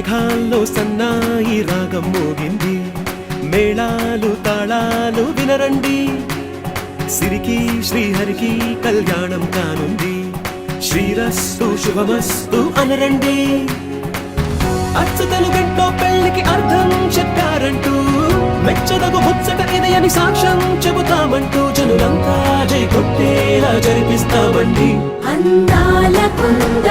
మేఘాల్లో సన్నాయి రాగం మోగింది, మేళాలు తాళాలు వినరండి. సిరికి శ్రీహరికి కళ్యాణం కానుంది, శ్రీరస్తు శుభమస్తు అనరండి. అచ్చతలు గంటో పెళ్లికి అర్థం చెప్పారంటూ, మెచ్చదగు ముచ్చట ఇది అని సాక్ష్యం చెబుతామంటూ, జనులంతా జై కొట్టేలా జరిపిస్తామండి. అందాల కుంద